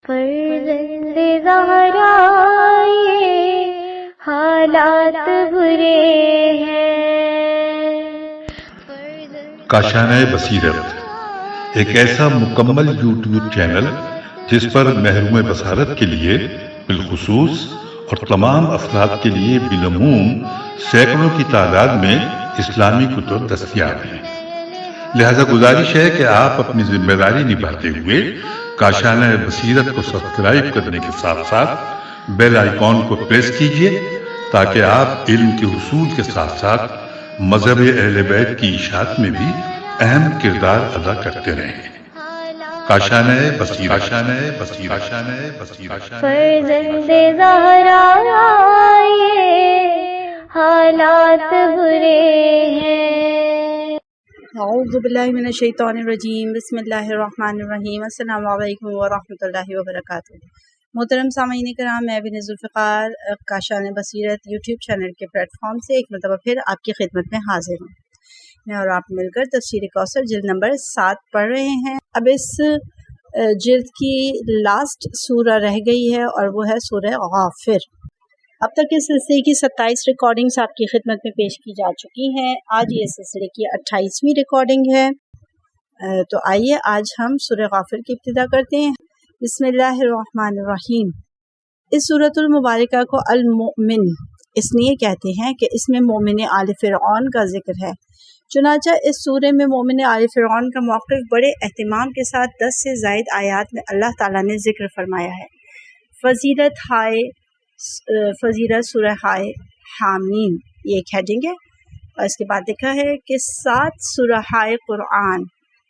فرزند زہرا یہ حالات برے ہیں۔ کاشانۂ بصیرت ایک ایسا مکمل یوٹیوب چینل جس پر محروم بصارت کے لیے بالخصوص اور تمام افراد کے لیے بالعموم سینکڑوں کی تعداد میں اسلامی کتب دستیاب ہیں۔ لہذا گزارش ہے کہ آپ اپنی ذمہ داری نبھاتے ہوئے کاشانۂ بصیرت کو سبسکرائب کرنے کے ساتھ ساتھ بیل آئیکن کو پریس کیجیے تاکہ آپ علم کے حصول کے ساتھ ساتھ مذہب اہل بیت کی اشاعت میں بھی اہم کردار ادا کرتے رہیں۔ کاشانۂ بصیرت، کاشانۂ بصیرت، کاشانۂ بصیرت۔ فرزند زہرا یہ حالات برے ہیں۔ اعوذ باللہ من الشیطان الرجیم، بسم اللہ الرحمن الرحیم۔ السلام علیکم ورحمۃ اللہ وبرکاتہ۔ محترم سامعین کرام، میں بن ذوالفقار کاشانۂ بصیرت یوٹیوب چینل کے پلیٹ فارم سے ایک مرتبہ پھر آپ کی خدمت میں حاضر ہوں۔ میں اور آپ مل کر تفسیر کوثر جلد نمبر 7 پڑھ رہے ہیں۔ اب اس جلد کی لاسٹ سورہ رہ گئی ہے اور وہ ہے سورہ غافر۔ اب تک اس سلسلے کی 27 ریکارڈنگز آپ کی خدمت میں پیش کی جا چکی ہیں۔ آج یہ سلسلے کی 28ویں ریکارڈنگ ہے۔ تو آئیے آج ہم سورہ غافر کی ابتدا کرتے ہیں۔ بسم اللہ الرحمن الرحیم۔ اس سورۃ المبارکہ کو المؤمن اس لیے کہتے ہیں کہ اس میں مومن آل فرعون کا ذکر ہے۔ چنانچہ اس سورہ میں مومن آل فرعون کا موقف بڑے اہتمام کے ساتھ 10 سے زائد آیات میں اللہ تعالیٰ نے ذکر فرمایا ہے۔ فضیلت سورہ ہائے حامیم یہ ایک ہیڈنگ ہے، اور اس کے بعد لکھا ہے کہ 7 سورہ ہائے قرآن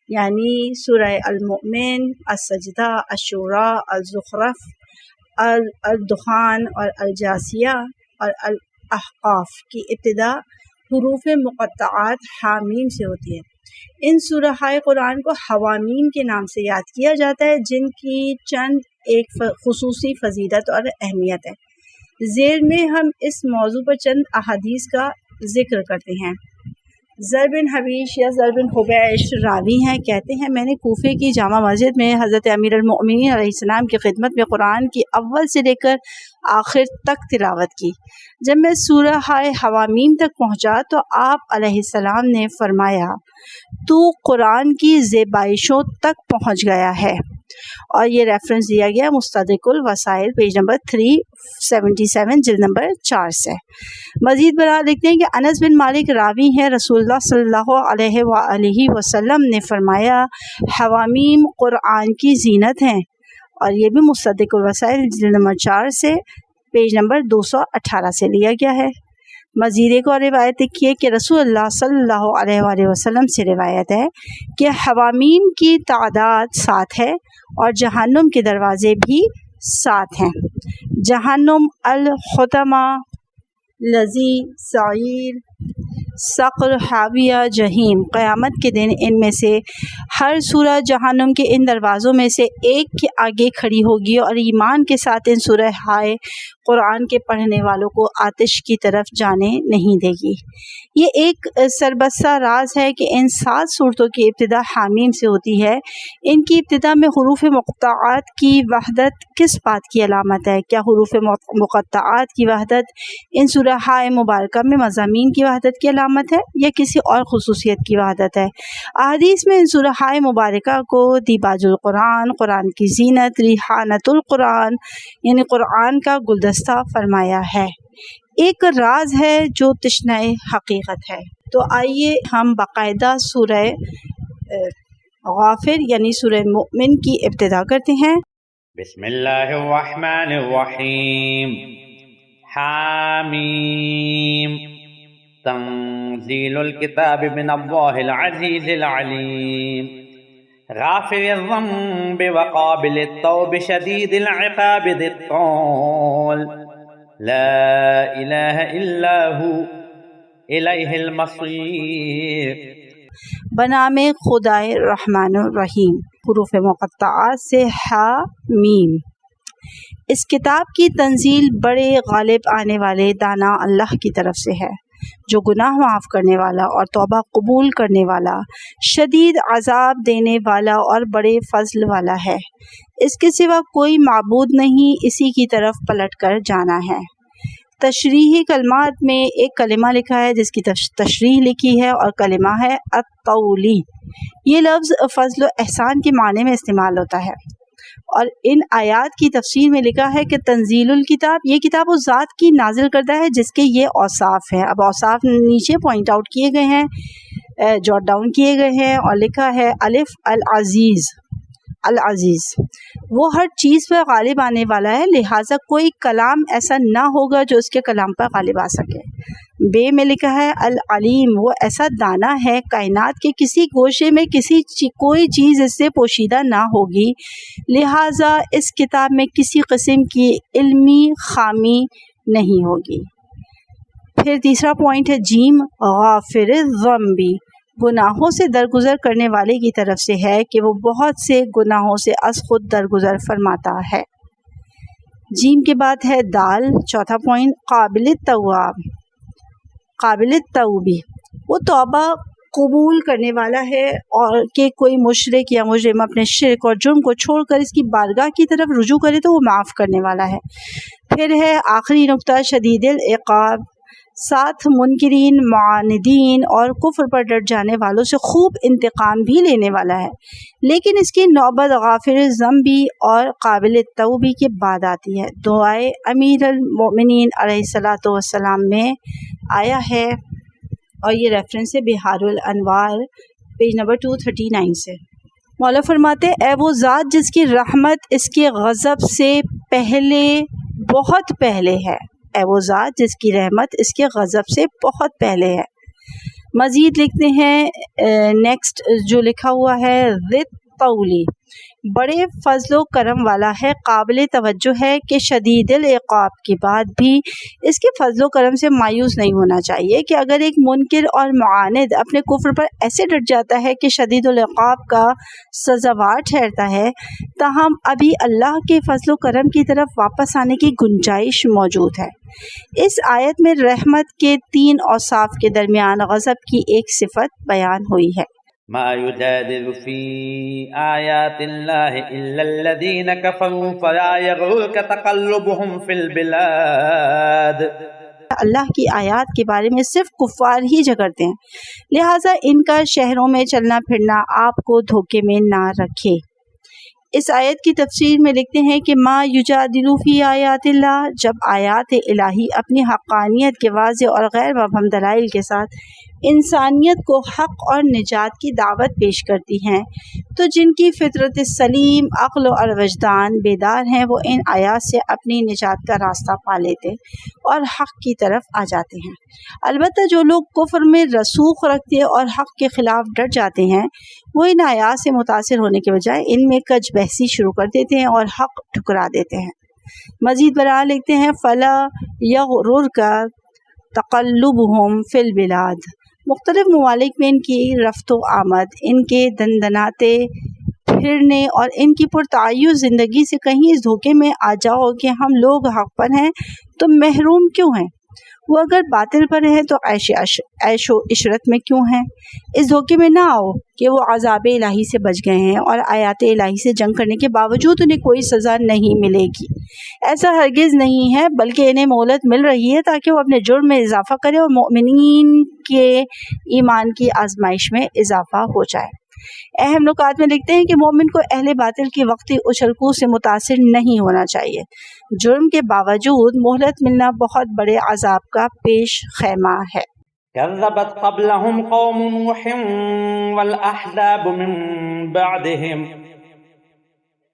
یعنی سورہ المؤمن، السجدہ، الشورى، الزخرف، الدخان اور الجاثیہ اور الاحقاف کی ابتدا حروف مقطعات حامیم سے ہوتی ہے۔ ان سورہ ہائے قرآن کو حوامیم کے نام سے یاد کیا جاتا ہے، جن کی چند ایک خصوصی فضیلت اور اہمیت ہے۔ ذیل میں ہم اس موضوع پر چند احادیث کا ذکر کرتے ہیں۔ زر بن حبیش یا زر بن حبیش راوی ہیں، کہتے ہیں میں نے کوفے کی جامع مسجد میں حضرت امیر المؤمنین علیہ السلام کی خدمت میں قرآن کی اول سے لے کر آخر تک تلاوت کی۔ جب میں سورہ ہائے حوامیم تک پہنچا تو آپ علیہ السلام نے فرمایا تو قرآن کی زیبائشوں تک پہنچ گیا ہے، اور یہ ریفرنس دیا گیا مستدرک الوسائل پیج نمبر 377 جلد نمبر 4 سے۔ مزید برآں لکھتے ہیں کہ انس بن مالک راوی ہیں، رسول اللہ صلی اللہ علیہ وآلہ وسلم نے فرمایا حوامیم قرآن کی زینت ہیں، اور یہ بھی مستدرک الوسائل جلد نمبر 4 سے پیج نمبر 218 سے لیا گیا ہے۔ مزید ایک اور روایت لکھی ہے کہ رسول اللہ صلی اللہ علیہ وآلہ وسلم سے روایت ہے کہ حوامیم کی تعداد 7 ہے اور جہنم کے دروازے بھی 7 ہیں۔ جہنم، الحطمہ، لظی، سعیر، سقر، حاویہ، جہیم۔ قیامت کے دن ان میں سے ہر سورہ جہنم کے ان دروازوں میں سے ایک کے آگے کھڑی ہوگی اور ایمان کے ساتھ ان سورہ ہائے قرآن کے پڑھنے والوں کو آتش کی طرف جانے نہیں دے گی۔ یہ ایک سربستہ راز ہے کہ ان 7 صورتوں کی ابتدا حامیم سے ہوتی ہے۔ ان کی ابتدا میں حروف مقطعات کی وحدت کس بات کی علامت ہے؟ کیا حروف مقطعات کی وحدت ان سورہ ہائے مبارکہ میں مضامین کی وحدت کی علامت ہے یا کسی اور خصوصیت کی وحدت ہے؟ احادیث میں ان سورہ ہائے مبارکہ کو دیباج القرآن، قرآن کی زینت، ریحانۃ القرآن یعنی قرآن کا گلدستہ فرمایا ہے۔ ایک راز ہے جو تشنہ حقیقت ہے۔ تو آئیے ہم باقاعدہ سورہ غافر یعنی سورہ مؤمن کی ابتدا کرتے ہیں۔ بسم اللہ الرحمن الرحیم۔ حامیم تنزیل الکتاب من اللہ العزیز العلیم غافر الذنب وقابل التوب شدید العقاب ذی الطول لا الہ الا ہو الیہ المصیر۔ بنام خدائے رحمان الرحیم۔ حروف مقطعات سے حامیم۔ اس کتاب کی تنزیل بڑے غالب آنے والے دانا اللہ کی طرف سے ہے۔ جو گناہ معاف کرنے والا اور توبہ قبول کرنے والا، شدید عذاب دینے والا اور بڑے فضل والا ہے۔ اس کے سوا کوئی معبود نہیں، اسی کی طرف پلٹ کر جانا ہے۔ تشریحی کلمات میں ایک کلمہ لکھا ہے جس کی تشریح لکھی ہے، اور کلمہ ہے الطولی۔ یہ لفظ فضل و احسان کے معنی میں استعمال ہوتا ہے، اور ان آیات کی تفسیر میں لکھا ہے کہ تنزیل الکتاب، یہ کتاب اس ذات کی نازل کردہ ہے جس کے یہ اوصاف ہیں۔ اب اوصاف نیچے پوائنٹ آؤٹ کیے گئے ہیں، جوٹ ڈاؤن کیے گئے ہیں، اور لکھا ہے الف العزیز، العزیز وہ ہر چیز پر غالب آنے والا ہے، لہٰذا کوئی کلام ایسا نہ ہوگا جو اس کے کلام پر غالب آ سکے۔ بے میں لکھا ہے العلیم، وہ ایسا دانا ہے، کائنات کے کسی گوشے میں کوئی چیز اس سے پوشیدہ نہ ہوگی، لہٰذا اس کتاب میں کسی قسم کی علمی خامی نہیں ہوگی۔ پھر تیسرا پوائنٹ ہے جیم، غافر الذنب، گناہوں سے درگزر کرنے والے کی طرف سے ہے کہ وہ بہت سے گناہوں سے از خود درگزر فرماتا ہے۔ جیم کے بعد ہے دال، چوتھا پوائنٹ قابل التواب، قابل التوبی، وہ توبہ قبول کرنے والا ہے، اور کہ کوئی مشرک یا مجرم اپنے شرک اور جرم کو چھوڑ کر اس کی بارگاہ کی طرف رجوع کرے تو وہ معاف کرنے والا ہے۔ پھر ہے آخری نقطہ شدید العقاب، ساتھ منکرین، معاندین اور کفر پر ڈٹ جانے والوں سے خوب انتقام بھی لینے والا ہے، لیکن اس کی نوبت غافر الذنبی اور قابل التوبی کے بعد آتی ہے۔ دعائے امیر المؤمنین علیہ الصلاۃ والسلام میں آیا ہے، اور یہ ریفرنس ہے بحار الانوار پیج نمبر 239 سے۔ مولا فرماتے اے وہ ذات جس کی رحمت اس کے غضب سے پہلے، بہت پہلے ہے، اے وہ ذات جس کی رحمت اس کے غضب سے بہت پہلے ہے۔ مزید لکھتے ہیں نیکسٹ جو لکھا ہوا ہے ذی الطولی، بڑے فضل و کرم والا ہے، قابل توجہ ہے کہ شدید العقاب کے بعد بھی اس کے فضل و کرم سے مایوس نہیں ہونا چاہیے کہ اگر ایک منکر اور معاند اپنے کفر پر ایسے ڈٹ جاتا ہے کہ شدید العقاب کا سزاوار ٹھہرتا ہے، تاہم ابھی اللہ کے فضل و کرم کی طرف واپس آنے کی گنجائش موجود ہے۔ اس آیت میں رحمت کے 3 اوصاف کے درمیان غضب کی ایک صفت بیان ہوئی ہے۔ ما يجادل في آيات الله إلا الذين كفروا فلا يغررك تقلبهم في البلاد۔ اللہ کی آیات کے بارے میں صرف کفار ہی جھگڑتے ہیں، لہٰذا ان کا شہروں میں چلنا پھرنا آپ کو دھوکے میں نہ رکھے۔ اس آیت کی تفسیر میں لکھتے ہیں کہ ما یجادل فی آیات اللہ، جب آیات الہی اپنی حقانیت کے واضح اور غیر مبہم دلائل کے ساتھ انسانیت کو حق اور نجات کی دعوت پیش کرتی ہیں، تو جن کی فطرت سلیم، عقل اور وجدان بیدار ہیں، وہ ان آیات سے اپنی نجات کا راستہ پا لیتے اور حق کی طرف آ جاتے ہیں۔ البتہ جو لوگ کفر میں رسوخ رکھتے اور حق کے خلاف ڈٹ جاتے ہیں، وہ ان آیات سے متاثر ہونے کے بجائے ان میں کج بحثی شروع کر دیتے ہیں اور حق ٹھکرا دیتے ہیں۔ مزید برآں لکھتے ہیں فلا یغررک تقلبہم فی البلاد، مختلف ممالک میں ان کی رفت و آمد، ان کے دندناتے پھرنے اور ان کی پرتعیش زندگی سے کہیں اس دھوکے میں آ جاؤ کہ ہم لوگ حق پر ہیں تو محروم کیوں ہیں، وہ اگر باطل پر ہیں تو عیش و عشرت میں کیوں ہیں۔ اس دھوکے میں نہ آؤ کہ وہ عذاب الہی سے بچ گئے ہیں اور آیات الہی سے جنگ کرنے کے باوجود انہیں کوئی سزا نہیں ملے گی۔ ایسا ہرگز نہیں ہے، بلکہ انہیں مہلت مل رہی ہے تاکہ وہ اپنے جرم میں اضافہ کرے اور مومنین کے ایمان کی آزمائش میں اضافہ ہو جائے۔ اہم نکات میں لکھتے ہیں کہ مومن کو اہل باطل کی وقتی اچھل کود سے متاثر نہیں ہونا چاہیے۔ جرم کے باوجود مہلت ملنا بہت بڑے عذاب کا پیش خیمہ ہے۔ كذبت قبلهم قوم نوح والأحزاب من بعدهم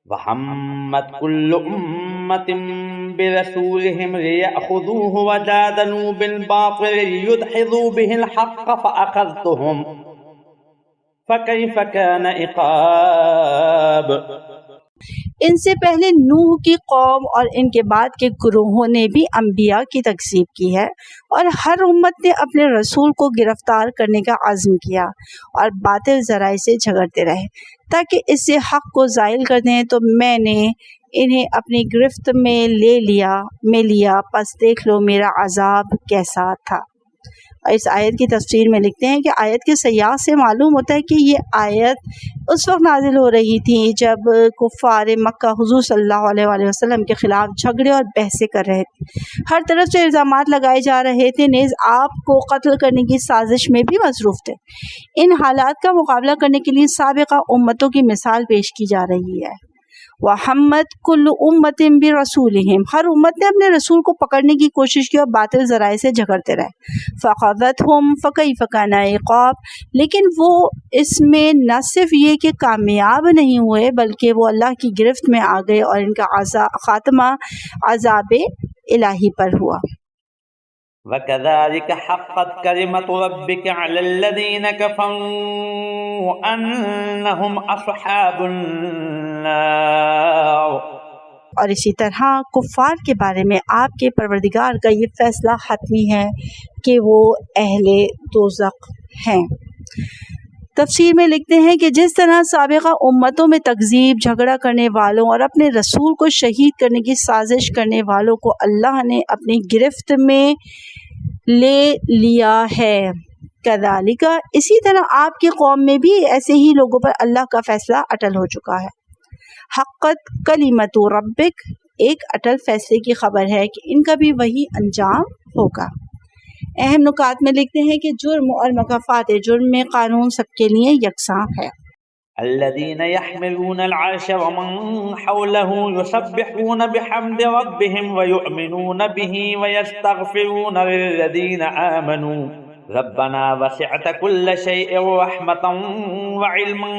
وهمت كل أمة برسولهم ليأخذوه وجادلوا بالباطل ليدحضوا به الحق فأخذتهم فكيف كان عقاب۔ ان سے پہلے نوح کی قوم اور ان کے بعد کے گروہوں نے بھی انبیاء کی تکذیب کی ہے، اور ہر امت نے اپنے رسول کو گرفتار کرنے کا عزم کیا اور باطل ذرائع سے جھگڑتے رہے تاکہ اس سے حق کو زائل کر دیں، تو میں نے انہیں اپنی گرفت میں لیا، پس دیکھ لو میرا عذاب کیسا تھا۔ اور اس آیت کی تفسیر میں لکھتے ہیں کہ آیت کے سیاق سے معلوم ہوتا ہے کہ یہ آیت اس وقت نازل ہو رہی تھی جب کفار مکہ حضور صلی اللہ علیہ وآلہ وسلم کے خلاف جھگڑے اور بحثیں کر رہے تھے، ہر طرف سے الزامات لگائے جا رہے تھے، نیز آپ کو قتل کرنے کی سازش میں بھی مصروف تھے۔ ان حالات کا مقابلہ کرنے کے لیے سابقہ امتوں کی مثال پیش کی جا رہی ہے۔ وَحَمَّتْ كُلُّ أُمَّةٍ بِرَسُولِهِمْ، ہر امت نے اپنے رسول کو پکڑنے کی کوشش کی اور باطل ذرائع سے جھگڑتے رہے۔ فَأَخَذَتْهُمْ فَكَيْفَ كَانَ عِقَابِ، لیکن وہ اس میں نہ صرف یہ کہ کامیاب نہیں ہوئے بلکہ وہ اللہ کی گرفت میں آ گئے اور ان کا خاتمہ عذاب الہی پر ہوا۔ وَكَذَلِكَ حَقَّتْ كَلِمَةُ رَبِّكَ عَلَى الَّذِينَ كَفَرُوا أَنَّهُمْ أَصْحَابُ النَّارِ، اور اسی طرح کفار کے بارے میں آپ کے پروردگار کا یہ فیصلہ حتمی ہے کہ وہ اہل دوزخ ہیں۔ تفسیر میں لکھتے ہیں کہ جس طرح سابقہ امتوں میں تکذیب، جھگڑا کرنے والوں اور اپنے رسول کو شہید کرنے کی سازش کرنے والوں کو اللہ نے اپنی گرفت میں لے لیا ہے، کذالک اسی طرح آپ کی قوم میں بھی ایسے ہی لوگوں پر اللہ کا فیصلہ اٹل ہو چکا ہے۔ حقت کلمت ربک، ایک اٹل فیصلے کی خبر ہے کہ ان کا بھی وہی انجام ہوگا۔ اہم نکات میں لکھتے ہیں کہ جرم اور مکافات جرم میں قانون سب کے لیے یکساں ہے۔ الذين يحملون العرش ومن حوله يسبحون بحمد ربهم ويؤمنون به ويستغفرون للذين آمنوا ربنا وسعت كل شيء رحمة وعلما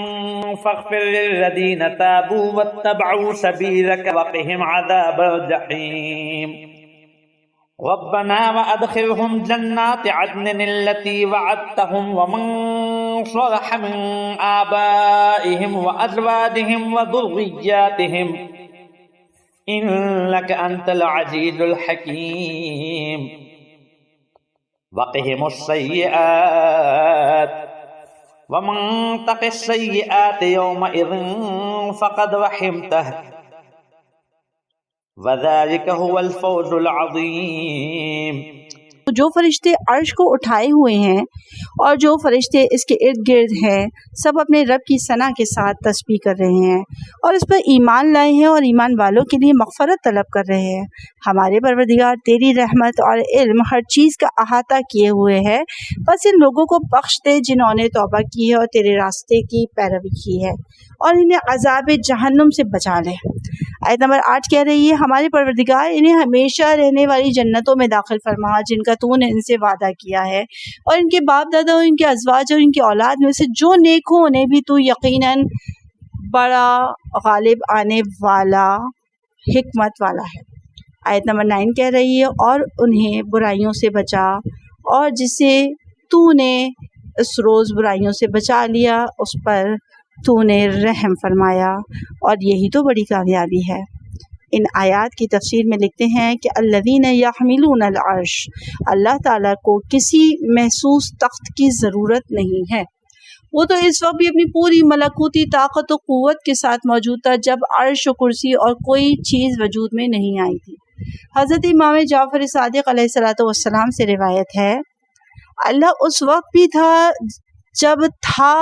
فاغفر للذين تابوا واتبعوا سبيلك وقهم عذاب الجحيم ربنا وأدخلهم جنات عدن التي وعدتهم ومن صلح من آبائهم وأزواجهم وذرياتهم إنك أنت العزيز الحكيم وقهم السيئات ومن تق السيئات يومئذ فقد رحمته وذلك هو الفوز العظيم۔ جو فرشتے عرش کو اٹھائے ہوئے ہیں اور جو فرشتے اس کے ارد گرد ہیں سب اپنے رب کی ثنا کے ساتھ تسبیح کر رہے ہیں اور اس پر ایمان لائے ہیں اور ایمان والوں کے لیے مغفرت طلب کر رہے ہیں۔ ہمارے پروردگار تیری رحمت اور علم ہر چیز کا احاطہ کیے ہوئے ہے، بس ان لوگوں کو بخش دے جنہوں نے توبہ کی ہے اور تیرے راستے کی پیروی کی ہے، اور انہیں عذاب جہنم سے بچا لے۔ آیت نمبر 8 کہہ رہی ہے، ہمارے پروردگار انہیں ہمیشہ رہنے والی جنتوں میں داخل فرما جن کا تو نے ان سے وعدہ کیا ہے، اور ان کے باپ دادا اور ان کے ازواج اور ان کی اولاد میں سے جو نیک ہو انہیں بھی تو یقیناً بڑا غالب آنے والا حکمت والا ہے۔ آیت نمبر 9 کہہ رہی ہے، اور انہیں برائیوں سے بچا، اور جسے تو نے اس روز برائیوں سے بچا لیا اس پر تو نے رحم فرمایا، اور یہی تو بڑی کامیابی ہے۔ ان آیات کی تفسیر میں لکھتے ہیں کہ الذین یحملون العرش، اللہ تعالیٰ کو کسی محسوس تخت کی ضرورت نہیں ہے، وہ تو اس وقت بھی اپنی پوری ملکوتی طاقت و قوت کے ساتھ موجود تھا جب عرش و کرسی اور کوئی چیز وجود میں نہیں آئی تھی۔ حضرت امام جعفر صادق علیہ السلام سے روایت ہے، اللہ اس وقت بھی تھا جب تھا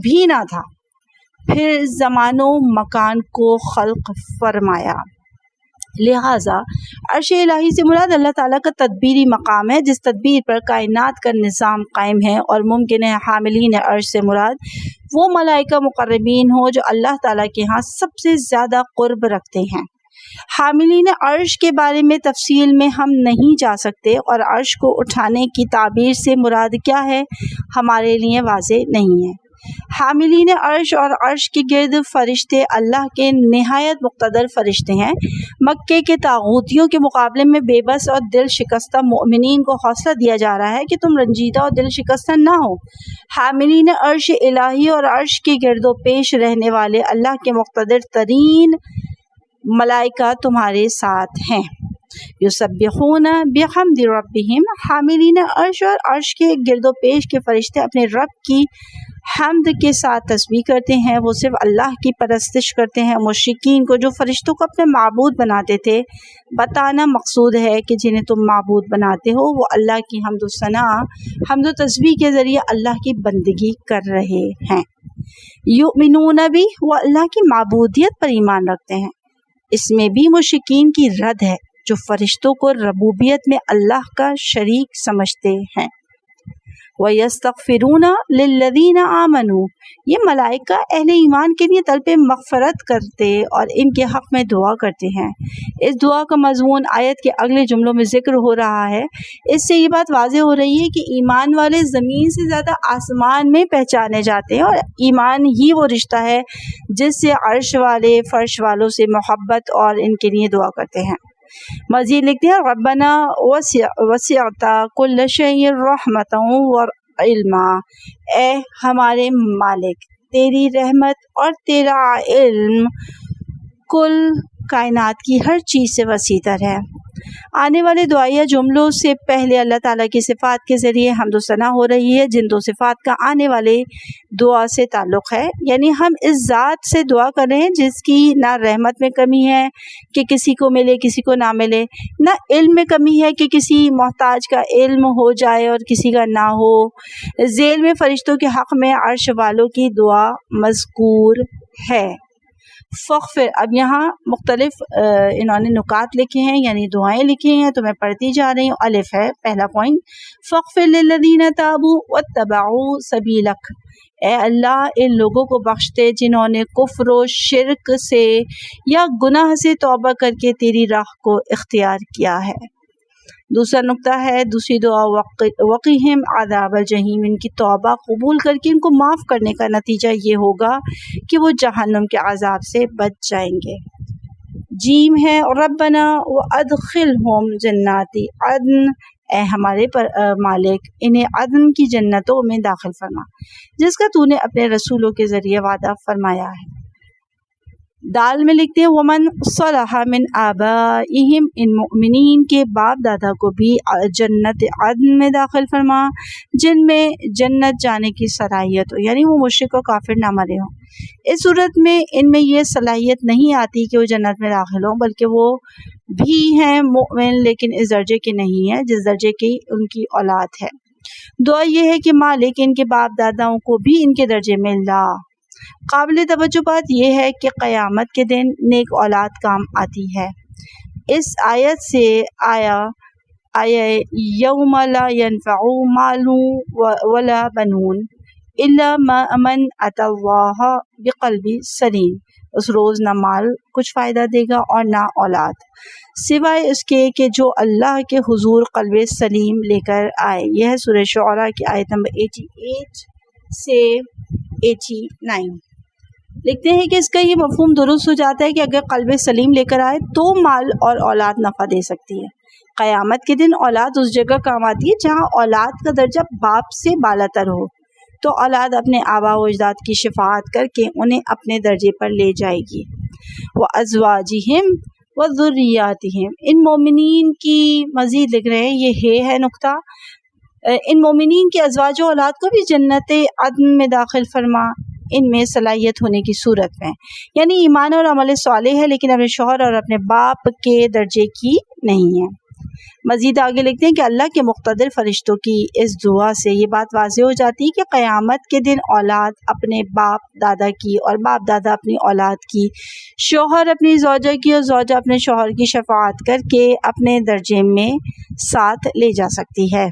بھی نہ تھا، پھر زمان و مکان کو خلق فرمایا۔ لہٰذا عرش الہی سے مراد اللہ تعالیٰ کا تدبیری مقام ہے جس تدبیر پر کائنات کا نظام قائم ہے، اور ممکن ہے حاملین عرش سے مراد وہ ملائکہ مقربین ہو جو اللہ تعالیٰ کے ہاں سب سے زیادہ قرب رکھتے ہیں۔ حاملین عرش کے بارے میں تفصیل میں ہم نہیں جا سکتے، اور عرش کو اٹھانے کی تعبیر سے مراد کیا ہے ہمارے لیے واضح نہیں ہے۔ حاملین عرش اور عرش کے گرد فرشتے اللہ کے نہایت مقتدر فرشتے ہیں۔ مکے کے طاغوتیوں کے مقابلے میں بے بس اور دل شکستہ مومنین کو حوصلہ دیا جا رہا ہے کہ تم رنجیدہ اور دل شکستہ نہ ہو۔ حاملین عرش الہی اور عرش کے گرد و پیش رہنے والے اللہ کے مقتدر ترین ملائکہ تمہارے ساتھ ہیں۔ یسبحون بحمد ربہم، حاملین عرش اور عرش کے گرد و پیش کے فرشتے اپنے رب کی حمد کے ساتھ تسبیح کرتے ہیں، وہ صرف اللہ کی پرستش کرتے ہیں۔ مشرکین کو جو فرشتوں کو اپنے معبود بناتے تھے، بتانا مقصود ہے کہ جنہیں تم معبود بناتے ہو وہ اللہ کی حمد و ثنا، حمد و تسبیح کے ذریعے اللہ کی بندگی کر رہے ہیں۔ یؤمنون بھی، وہ اللہ کی معبودیت پر ایمان رکھتے ہیں۔ اس میں بھی مشرکین کی رد ہے جو فرشتوں کو ربوبیت میں اللہ کا شریک سمجھتے ہیں۔ وَيَسْتَغْفِرُونَ لِلَّذِينَ آمَنُوا، یہ ملائکہ اہل ایمان کے لیے طلب مغفرت کرتے اور ان کے حق میں دعا کرتے ہیں۔ اس دعا کا مضمون آیت کے اگلے جملوں میں ذکر ہو رہا ہے۔ اس سے یہ بات واضح ہو رہی ہے کہ ایمان والے زمین سے زیادہ آسمان میں پہچانے جاتے ہیں، اور ایمان ہی وہ رشتہ ہے جس سے عرش والے فرش والوں سے محبت اور ان کے لیے دعا کرتے ہیں۔ مزید لکھتے ہیں ربنا وسعت کل شیء رحمتا وعلما، اے ہمارے مالک تیری رحمت اور تیرا علم کل کائنات کی ہر چیز سے وسیع تر ہے۔ آنے والے دعائیہ جملوں سے پہلے اللہ تعالیٰ کی صفات کے ذریعے حمد و ثنا ہو رہی ہے، جن دو صفات کا آنے والے دعا سے تعلق ہے۔ یعنی ہم اس ذات سے دعا کر رہے ہیں جس کی نہ رحمت میں کمی ہے کہ کسی کو ملے کسی کو نہ ملے، نہ علم میں کمی ہے کہ کسی محتاج کا علم ہو جائے اور کسی کا نہ ہو۔ ذیل میں فرشتوں کے حق میں عرش والوں کی دعا مذکور ہے۔ فغفر، اب یہاں مختلف انہوں نے نکات لکھے ہیں یعنی دعائیں لکھی ہیں تو میں پڑھتی جا رہی ہوں۔ الف ہے پہلا پوائنٹ، فغفر للذین تابوا واتبعوا سبیلک، اے اللہ ان لوگوں کو بخش دے جنہوں نے کفر و شرک سے یا گناہ سے توبہ کر کے تیری راہ کو اختیار کیا ہے۔ دوسرا نقطہ ہے، دوسری دعا وقیہم عذاب الجحیم، ان کی توبہ قبول کر کے ان کو معاف کرنے کا نتیجہ یہ ہوگا کہ وہ جہنم کے عذاب سے بچ جائیں گے۔ جیم ہے ربنا وادخلہم جنات عدن، اے ہمارے مالک انہیں عدن کی جنتوں میں داخل فرما جس کا تو نے اپنے رسولوں کے ذریعے وعدہ فرمایا ہے۔ دال میں لکھتے ہیں ومن صلح من آبائہم، ان مؤمنین کے باپ دادا کو بھی جنت عدن میں داخل فرما جن میں جنت جانے کی صلاحیت ہو، یعنی وہ مشرک و کافر نہ مرے ہوں۔ اس صورت میں ان میں یہ صلاحیت نہیں آتی کہ وہ جنت میں داخل ہوں، بلکہ وہ بھی ہیں مؤمن لیکن اس درجے کے نہیں ہیں جس درجے کی ان کی اولاد ہے۔ دعا یہ ہے کہ مالک ان کے باپ داداؤں کو بھی ان کے درجے میں لا۔ قابل توجہ بات یہ ہے کہ قیامت کے دن نیک اولاد کام آتی ہے۔ اس آیت سے آیا یوم لا ينفع مال ولا بنون الا من اتى اللہ بقلب سلیم، اس روز نہ مال کچھ فائدہ دے گا اور نہ اولاد، سوائے اس کے کہ جو اللہ کے حضور قلب سلیم لے کر آئے۔ یہ ہے سورہ شعراء کی آیت نمبر 88 سے 89۔ لکھتے ہیں کہ اس کا یہ مفہوم درست ہو جاتا ہے کہ اگر قلب سلیم لے کر آئے تو مال اور اولاد نفع دے سکتی ہے۔ قیامت کے دن اولاد اس جگہ کام آتی ہے جہاں اولاد کا درجہ باپ سے بالا تر ہو، تو اولاد اپنے آبا و اجداد کی شفاعت کر کے انہیں اپنے درجے پر لے جائے گی۔ وَأَزْوَاجِهِمْ وَذُرِّيَّاتِهِمْ، ان مومنین کی مزید لکھ رہے ہیں یہ ہے نقطہ، ان مومنین کے ازواج و اولاد کو بھی جنت عدن میں داخل فرما ان میں صلاحیت ہونے کی صورت میں، یعنی ایمان اور عمل صالح ہے لیکن اپنے شوہر اور اپنے باپ کے درجے کی نہیں ہے۔ مزید آگے لکھتے ہیں کہ اللہ کے مقتدر فرشتوں کی اس دعا سے یہ بات واضح ہو جاتی ہے کہ قیامت کے دن اولاد اپنے باپ دادا کی اور باپ دادا اپنی اولاد کی، شوہر اپنی زوجہ کی اور زوجہ اپنے شوہر کی شفاعت کر کے اپنے درجے میں ساتھ لے جا سکتی ہے۔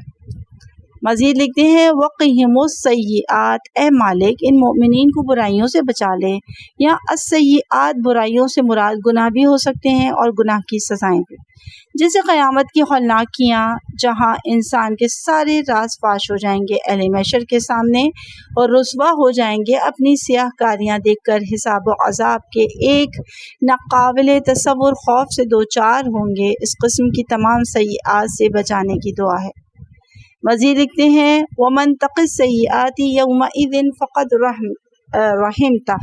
مزید لکھتے ہیں وقیہم السیئات، اے مالک ان مومنین کو برائیوں سے بچا لے۔ یہاں السیئات برائیوں سے مراد گناہ بھی ہو سکتے ہیں اور گناہ کی سزائیں بھی، جیسے قیامت کی ہولناکیاں جہاں انسان کے سارے راز فاش ہو جائیں گے اہل محشر کے سامنے اور رسوا ہو جائیں گے اپنی سیاہ کاریاں دیکھ کر، حساب و عذاب کے ایک ناقابل تصور خوف سے دوچار ہوں گے۔ اس قسم کی تمام سیئات سے بچانے کی دعا ہے۔ مزید لکھتے ہیں وَمَن تَقِ السَّيِّئَاتِ يَوْمَئِذٍ فَقَدْ رَحِمْتَهُ،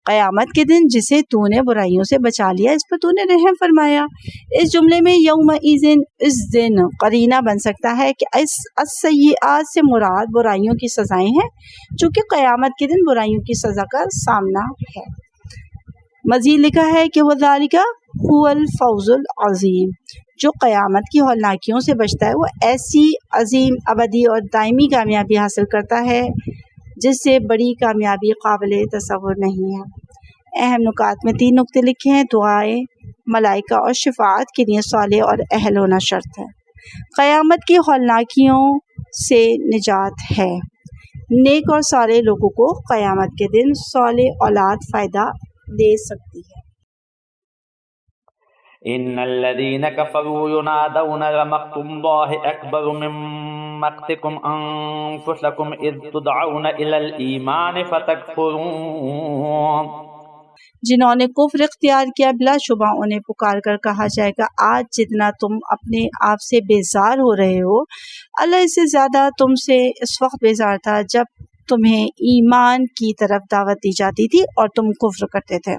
قیامت کے دن جسے تو نے برائیوں سے بچا لیا اس پر تو نے رحم فرمایا۔ اس جملے میں یومئذ اس دن قرینہ بن سکتا ہے کہ اس السیئات سے مراد برائیوں کی سزائیں ہیں، چونکہ قیامت کے دن برائیوں کی سزا کا سامنا ہے۔ مزید لکھا ہے کہ وذالک هو الفوز العظیم، جو قیامت کی ہولناکیوں سے بچتا ہے وہ ایسی عظیم ابدی اور دائمی کامیابی حاصل کرتا ہے جس سے بڑی کامیابی قابل تصور نہیں ہے۔ اہم نکات میں 3 نقطے لکھے ہیں۔ دعائیں ملائکہ اور شفاعت کے لیے صالح اور اہل ہونا شرط ہے۔ قیامت کی ہولناکیوں سے نجات ہے۔ نیک اور صالح لوگوں کو قیامت کے دن صالح اولاد فائدہ دے سکتی ہے۔ ان الذين كفروا ينادون لمقت الله اكبر من مقتكم انفسكم اذ تدعون الى الايمان فتكفرون۔ جنہوں نے کفر اختیار کیا بلا شبہ انہیں پکار کر کہا جائے گا آج جتنا تم اپنے آپ سے بیزار ہو رہے ہو اللہ اس سے زیادہ تم سے اس وقت بیزار تھا جب تمہیں ایمان کی طرف دعوت دی جاتی تھی اور تم کفر کرتے تھے۔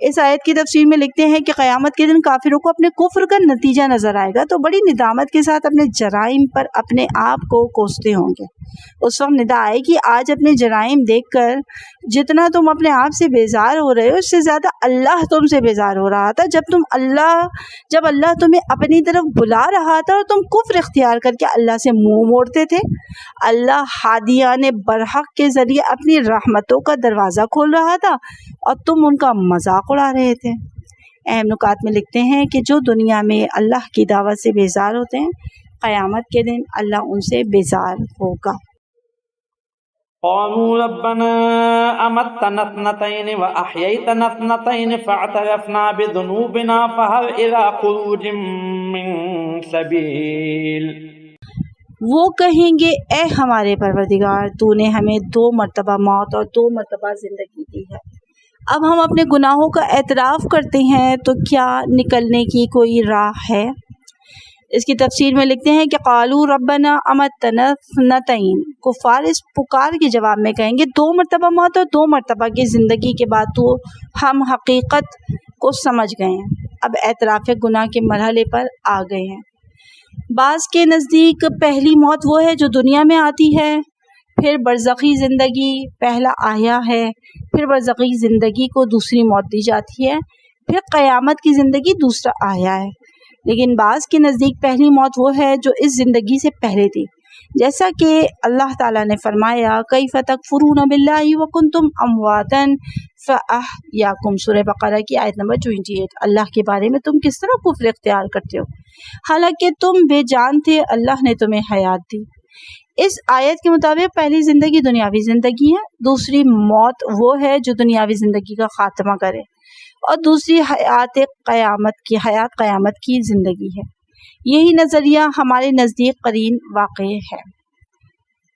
اس آیت کی تفسیر میں لکھتے ہیں کہ قیامت کے دن کافروں کو اپنے کفر کا نتیجہ نظر آئے گا تو بڑی ندامت کے ساتھ اپنے جرائم پر اپنے آپ کو کوستے ہوں گے۔ اس وقت ندا آئے کہ آج اپنے جرائم دیکھ کر جتنا تم اپنے آپ سے بیزار ہو رہے ہو اس سے زیادہ اللہ تم سے بیزار ہو رہا تھا جب اللہ تمہیں اپنی طرف بلا رہا تھا اور تم کفر اختیار کر کے اللہ سے منہ موڑتے تھے۔ اللہ ہادیان برحق کے ذریعے اپنی رحمتوں کا دروازہ کھول رہا تھا اور تم ان کا مذاق اڑا رہے تھے۔ اہم نکات میں لکھتے ہیں کہ جو دنیا میں اللہ کی دعوت سے بیزار ہوتے ہیں قیامت کے دن اللہ ان سے بیزار ہوگا۔ قالوا ربنا امتنا اثنتين واحييتنا اثنتين فاعترفنا بذنوبنا فهل الى خروج من سبيل۔ وہ کہیں گے اے ہمارے پروردگار تو نے ہمیں 2 مرتبہ موت اور 2 مرتبہ زندگی دی ہے، اب ہم اپنے گناہوں کا اعتراف کرتے ہیں تو کیا نکلنے کی کوئی راہ ہے؟ اس کی تفسیر میں لکھتے ہیں کہ قالوا ربنا امتنا اثنتين، کفار اس پکار کے جواب میں کہیں گے 2 مرتبہ موت اور 2 مرتبہ کی زندگی کے بعد تو ہم حقیقت کو سمجھ گئے ہیں، اب اعتراف گناہ کے مرحلے پر آ گئے ہیں۔ بعض کے نزدیک پہلی موت وہ ہے جو دنیا میں آتی ہے، پھر برزخی زندگی پہلا آیا ہے، پھر برزخی زندگی کو دوسری موت دی جاتی ہے، پھر قیامت کی زندگی دوسرا آیا ہے۔ لیکن بعض کے نزدیک پہلی موت وہ ہے جو اس زندگی سے پہلے تھی، جیسا کہ اللہ تعالیٰ نے فرمایا کیف تکفرون باللہ وکنتم امواتا فاحیاکم، سورہ بقرہ کی آیت نمبر 28۔ اللہ کے بارے میں تم کس طرح کفر اختیار کرتے ہو حالانکہ تم بے جان تھے، اللہ نے تمہیں حیات دی۔ اس آیت کے مطابق پہلی زندگی دنیاوی زندگی ہے، دوسری موت وہ ہے جو دنیاوی زندگی کا خاتمہ کرے، اور دوسری حیات قیامت کی زندگی ہے۔ یہی نظریہ ہمارے نزدیک قرین واقع ہے۔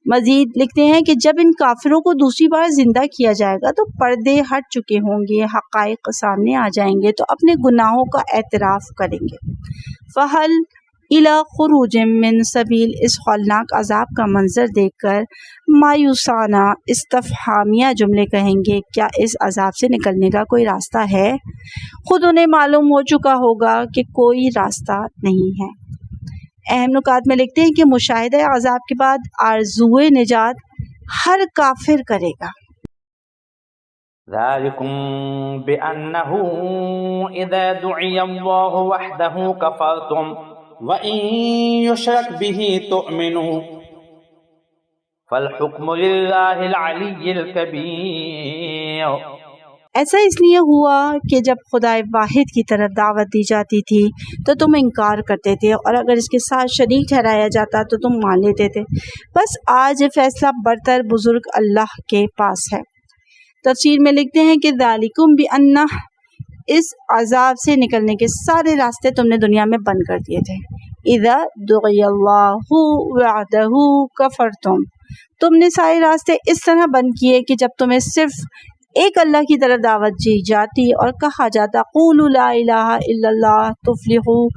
مزید لکھتے ہیں کہ جب ان کافروں کو دوسری بار زندہ کیا جائے گا تو پردے ہٹ چکے ہوں گے، حقائق سامنے آ جائیں گے تو اپنے گناہوں کا اعتراف کریں گے۔ فہل الی خروج من سبیل، اس ہولناک عذاب کا منظر دیکھ کر مایوسانہ استفہامیہ جملے کہیں گے کیا اس عذاب سے نکلنے کا کوئی راستہ ہے؟ خود انہیں معلوم ہو چکا ہوگا کہ کوئی راستہ نہیں ہے۔ اہم نکات میں لکھتے ہیں کہ مشاہدہ عذاب کے بعد آرزوئے نجات ہر کافر کرے گا۔ ذالکم بأنہ اذا دعی اللہ وحدہ کفرتم وَإِن يُشْرَكْ بِهِ تُؤْمِنُوا فَالْحُكْمُ لِلَّهِ الْعَلِيِّ الْكَبِيرِ۔ ایسا اس لیے ہوا کہ جب خدائے واحد کی طرف دعوت دی جاتی تھی تو تم انکار کرتے تھے، اور اگر اس کے ساتھ شریک ٹھہرایا جاتا تو تم مان لیتے تھے۔ بس آج فیصلہ برتر بزرگ اللہ کے پاس ہے۔ تفسیر میں لکھتے ہیں کہ ذالکم بأنہ، اس عذاب سے نکلنے کے سارے راستے تم نے دنیا میں بند کر دیے تھے۔ اذا دعی اللہ وحدہ کفرتم، تم نے سارے راستے اس طرح بند کیے کہ جب تمہیں صرف ایک اللہ کی طرف دعوت دی جاتی اور کہا جاتا قولوا لا الہ الا اللہ تفلحوا،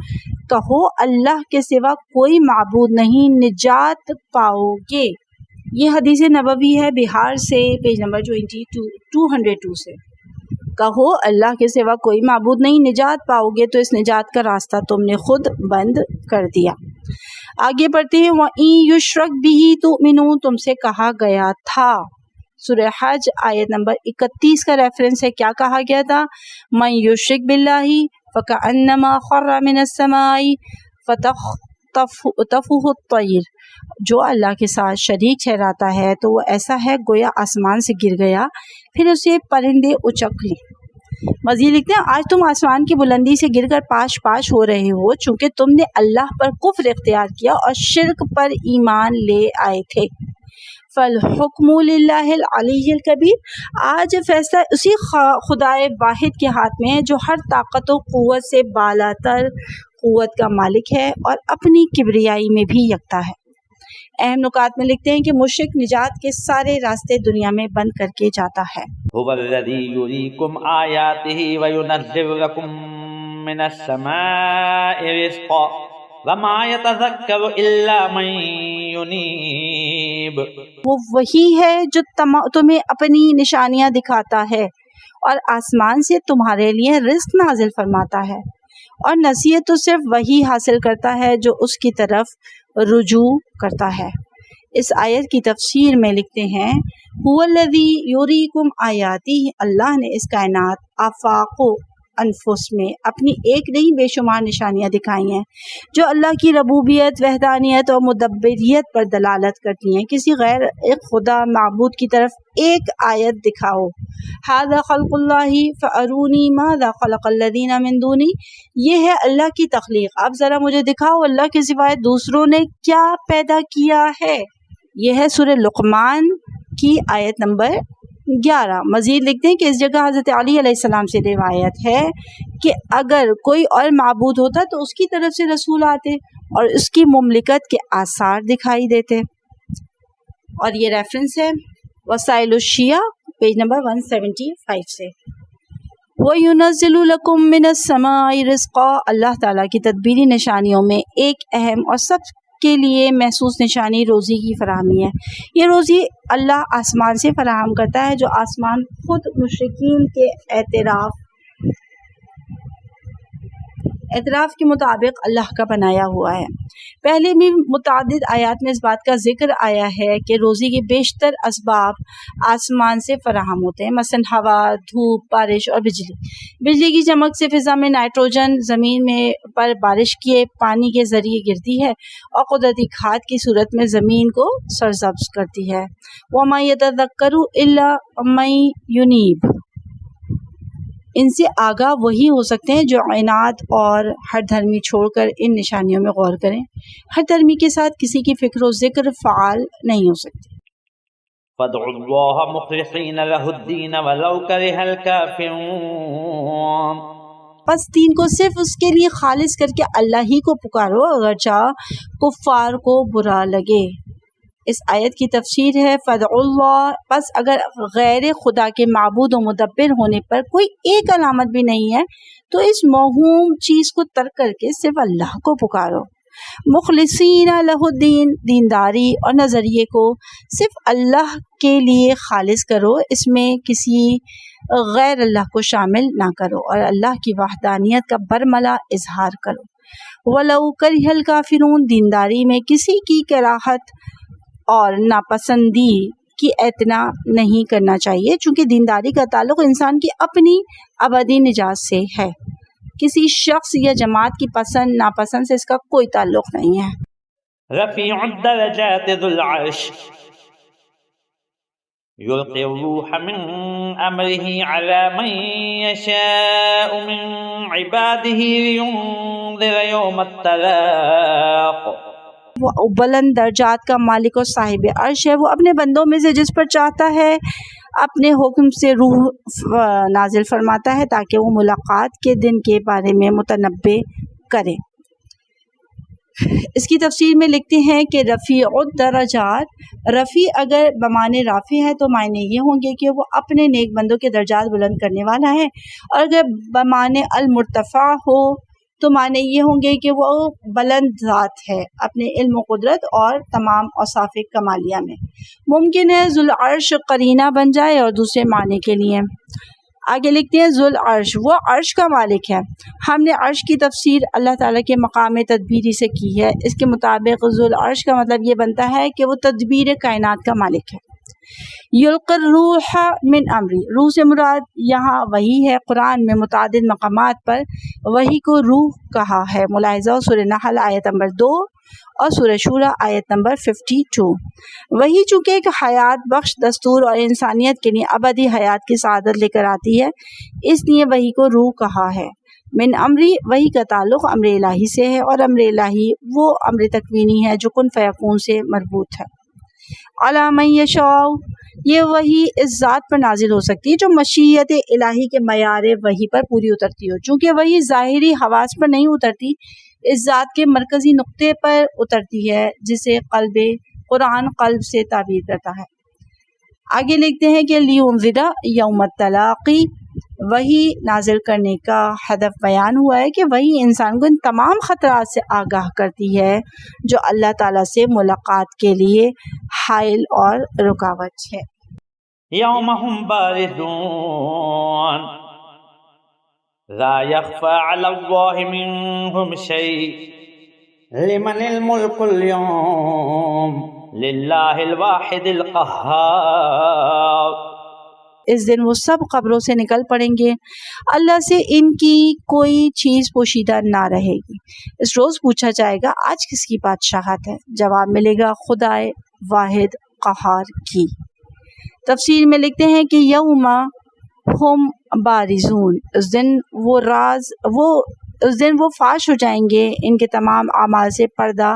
کہو اللہ کے سوا کوئی معبود نہیں، نجات پاؤ گے۔ یہ حدیث نبوی ہے بہار سے، پیج نمبر 202 سے۔ کہو اللہ کے سوا کوئی معبود نہیں، نجات پاؤ گے تو اس نجات کا راستہ تم نے خود بند کر دیا۔ آگے بڑھتے ہیں، وَإِن يُشْرَكْ بِهِ تُؤْمِنُوا، تم سے کہا گیا تھا، سورہ حج آیت نمبر 31 کا ریفرنس ہے، کیا کہا گیا تھا؟ مَن يُشْرِكْ بِاللَّهِ فَكَأَنَّمَا خَرَّ مِنَ السَّمَاءِ فَتَخْطَفُهُ الطَّيْرُ، جو اللہ کے ساتھ شریک ٹھہراتا ہے تو وہ ایسا ہے گویا آسمان سے گر گیا پھر اسے پرندے اچک لیں۔ مزید لکھتے ہیں، آج تم آسمان کی بلندی سے گر کر پاش پاش ہو رہے ہو، چونکہ تم نے اللہ پر کفر اختیار کیا اور شرک پر ایمان لے آئے تھے۔ فالحکم للہ العلی الکبیر، آج فیصلہ اسی خدائے واحد کے ہاتھ میں ہے جو ہر طاقت و قوت سے بالاتر قوت کا مالک ہے اور اپنی کبریائی میں بھی یکتا ہے۔ اہم نکات میں لکھتے ہیں کہ مشرک نجات کے سارے راستے دنیا میں بند کر کے جاتا ہے۔ هو الذی یریکم آیاتہ وینزل لکم من السماء رزقا وما یتذکر الا من ینیب، وہ وہی ہے جو تمہیں اپنی نشانیاں دکھاتا ہے اور آسمان سے تمہارے لیے رزق نازل فرماتا ہے، اور نصیحت تو صرف وہی حاصل کرتا ہے جو اس کی طرف رجوع کرتا ہے۔ اس آیت کی تفسیر میں لکھتے ہیں، هو الذی یریکم آیاتہ، اللہ نے اس کائنات آفاق و انفس میں اپنی ایک نہیں بے شمار نشانیاں دکھائی ہیں جو اللہ کی ربوبیت، وحدانیت اور مدبریت پر دلالت کرتی ہیں۔ کسی غیر ایک خدا معبود کی طرف ایک آیت دکھاؤ، ھذا خلق اللہ فارونی ماذا خلق الذین من دونی، یہ ہے اللہ کی تخلیق، اب ذرا مجھے دکھاؤ اللہ کے سوائے دوسروں نے کیا پیدا کیا ہے۔ یہ ہے سورہ لقمان کی آیت نمبر 11۔ مزید لکھتے ہیں کہ اس جگہ حضرت علی علیہ السلام سے روایت ہے کہ اگر کوئی اور معبود ہوتا تو اس کی طرف سے رسول آتے اور اس کی مملکت کے آثار دکھائی دیتے، اور یہ ریفرنس ہے وسائل الشیعہ پیج نمبر 175 سے۔ وَيُنَزِّلُ لَكُم مِّنَ السَّمَاءِ رِزْقًا، اللہ تعالیٰ کی تدبیری نشانیوں میں ایک اہم اور سب کے لیے محسوس نشانی روزی کی فراہمی ہے۔ یہ روزی اللہ آسمان سے فراہم کرتا ہے، جو آسمان خود مشرکین کے اعتراف کے مطابق اللہ کا بنایا ہوا ہے۔ پہلے بھی متعدد آیات میں اس بات کا ذکر آیا ہے کہ روزی کے بیشتر اسباب آسمان سے فراہم ہوتے ہیں، مثلا ہوا، دھوپ، بارش اور بجلی۔ بجلی کی چمک سے فضا میں نائٹروجن زمین میں پر بارش کے پانی کے ذریعے گرتی ہے اور قدرتی کھاد کی صورت میں زمین کو سرسبز کرتی ہے۔ وَمَا يَتَذَكَّرُ إِلَّا مَن يُنِيبُ، ان سے آگاہ وہی ہو سکتے ہیں جو عناد اور ہر دھرمی چھوڑ کر ان نشانیوں میں غور کریں۔ ہر دھرمی کے ساتھ کسی کی فکر و ذکر فعال نہیں ہو سکتی۔ فادعوا اللہ مخلصین لہ الدین ولو کرہ الکافرون، پس دین کو صرف اس کے لیے خالص کر کے اللہ ہی کو پکارو اگرچہ کفار کو برا لگے۔ اس آیت کی تفسیر ہے فادعوا اللہ، پس اگر غیر خدا کے معبود و مدبر ہونے پر کوئی ایک علامت بھی نہیں ہے تو اس موہوم چیز کو ترک کر کے صرف اللہ کو پکارو۔ مخلصین لہ الدین، دینداری اور نظریے کو صرف اللہ کے لیے خالص کرو، اس میں کسی غیر اللہ کو شامل نہ کرو اور اللہ کی وحدانیت کا برملا اظہار کرو۔ وَلَوْ كَرِهَ الْكَافِرُونَ، دینداری میں کسی کی کراہت اور ناپسندی کی اعتنا نہیں کرنا چاہیے، چونکہ دینداری کا تعلق انسان کی اپنی ابدی نجات سے ہے، کسی شخص یا جماعت کی پسند ناپسند سے اس کا کوئی تعلق نہیں ہے۔ رفیع الدرجات ذو العرش یلقی الروح من امرہ علی من یشاء من عبادہ لینذر یوم التلاق، وہ بلند درجات کا مالک اور صاحب عرش ہے، وہ اپنے بندوں میں سے جس پر چاہتا ہے اپنے حکم سے روح نازل فرماتا ہے تاکہ وہ ملاقات کے دن کے بارے میں متنبع کرے۔ اس کی تفسیر میں لکھتے ہیں کہ رفیع الدرجات، رفیع اگر بمعنی رافع ہے تو معنی یہ ہوں گے کہ وہ اپنے نیک بندوں کے درجات بلند کرنے والا ہے، اور اگر بمعنی المرتفع ہو تو معنی یہ ہوں گے کہ وہ بلند ذات ہے اپنے علم و قدرت اور تمام اوصاف کمالیہ میں۔ ممکن ہے ذو العرش قرینہ بن جائے اور دوسرے معنی کے لیے آگے لکھتے ہیں ذوال عرش، وہ عرش کا مالک ہے۔ ہم نے عرش کی تفسیر اللہ تعالیٰ کے مقام تدبیری سے کی ہے۔ اس کے مطابق ذوال عرش کا مطلب یہ بنتا ہے کہ وہ تدبیر کائنات کا مالک ہے۔ یلقی الروح من امری، روح سے مراد یہاں وحی ہے۔ قرآن میں متعدد مقامات پر وحی کو روح کہا ہے، ملاحظہ سورہ نحل آیت نمبر 2 اور سورہ شورى آیت نمبر 52۔ وحی چونکہ ایک حیات بخش دستور اور انسانیت کے لیے ابدی حیات کی سعادت لے کر آتی ہے، اس لیے وحی کو روح کہا ہے۔ من امری، وحی کا تعلق امر الہی سے ہے، اور امر الہی وہ امر تکوینی ہے جو کن فیکون سے مربوط ہے۔ علی من یشاء، یہ وحی اس ذات پر نازل ہو سکتی ہے جو مشیت الہی کے معیار وحی پر پوری اترتی ہو۔ چونکہ وحی ظاہری حواس پر نہیں اترتی، اس ذات کے مرکزی نقطے پر اترتی ہے جسے قرآن قلب سے تعبیر کرتا ہے۔ آگے لکھتے ہیں کہ لیونذر یوم التلاقی، وحی نازل کرنے کا ہدف بیان ہوا ہے کہ وحی انسان کو ان تمام خطرات سے آگاہ کرتی ہے جو اللہ تعالیٰ سے ملاقات کے لیے حائل اور رکاوٹ ہے۔ یوم ہم باردون لا يخفى على الله منهم شيء لمن الملك اليوم لله الواحد القهار۔ اس دن وہ سب قبروں سے نکل پڑیں گے، اللہ سے ان کی کوئی چیز پوشیدہ نہ رہے گی۔ اس روز پوچھا جائے گا آج کس کی بادشاہت ہے؟ جواب ملے گا خدائے واحد قہار کی۔ تفسیر میں لکھتے ہیں کہ یوم ہم بارزون، اس دن وہ فاش ہو جائیں گے، ان کے تمام اعمال سے پردہ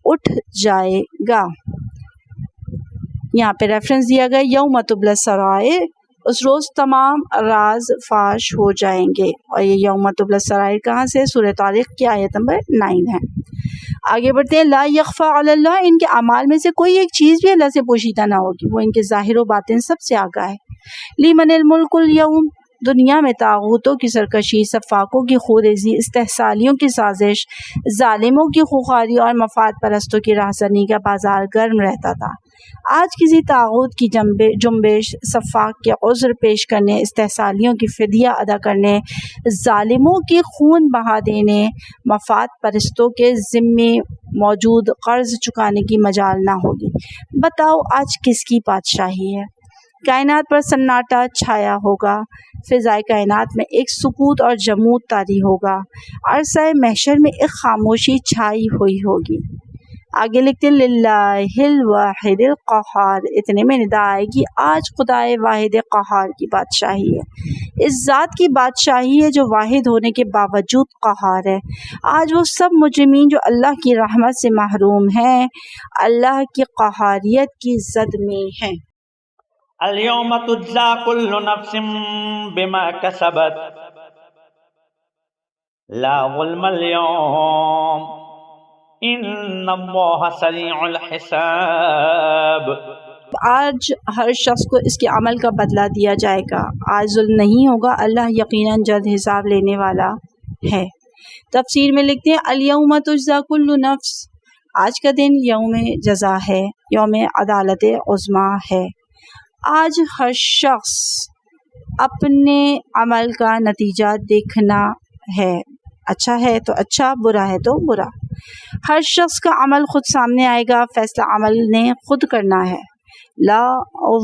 اٹھ جائے گا۔ یہاں پہ ریفرنس دیا گیا یوم تبلی السرائر، اس روز تمام راز فاش ہو جائیں گے، اور یہ یوم تبلی السرائر کہاں سے؟ سورہ طارق کی آیت نمبر 9 ہے۔ آگے بڑھتے ہیں، لا یخفی علی اللہ، ان کے اعمال میں سے کوئی ایک چیز بھی اللہ سے پوشیدہ نہ ہوگی، وہ ان کے ظاہر و باطن سب سے آگاہ ہے۔ لیمن الملک اليوم، دنیا میں طاغوتوں کی سرکشی، سفاکوں کی خوریزی، استحصالیوں کی سازش، ظالموں کی خوخاری اور مفاد پرستوں کی راہزنی کا بازار گرم رہتا تھا۔ آج کسی طاغوت کی جنبش، سفاک کے عذر پیش کرنے، استحصالیوں کی فدیہ ادا کرنے، ظالموں کی خون بہا دینے، مفاد پرستوں کے ذمے موجود قرض چکانے کی مجال نہ ہوگی۔ بتاؤ آج کس کی بادشاہی ہے؟ کائنات پر سناٹا چھایا ہوگا، فضائے کائنات میں ایک سکوت اور جمود طاری ہوگا، عرصہ محشر میں ایک خاموشی چھائی ہوئی ہوگی۔ آگے لکھتے للہ الواحد القہار، اتنے میں ندا آئے گی آج خدائے واحد قہار کی بادشاہی ہے۔ اس ذات کی بادشاہی ہے جو واحد ہونے کے باوجود قہار ہے۔ آج وہ سب مجرمین جو اللہ کی رحمت سے محروم ہیں، اللہ کی قہاریت کی زد میں ہیں۔ اليوم تجزى كل نفس بما كسبت لا ظلم اليوم ان اللہ سریع الحساب۔ آج ہر شخص کو اس کے عمل کا بدلہ دیا جائے گا، آج ظلم نہیں ہوگا، اللہ یقیناً جلد حساب لینے والا ہے۔ تفسیر میں لکھتے ہیں الیوم تجزی کل نفس، آج کا دن یوم جزا ہے، یوم عدالت عظمیٰ ہے۔ آج ہر شخص اپنے عمل کا نتیجہ دیکھنا ہے، اچھا ہے تو اچھا، برا ہے تو برا۔ ہر شخص کا عمل خود سامنے آئے گا، فیصلہ عمل نے خود کرنا ہے۔ لا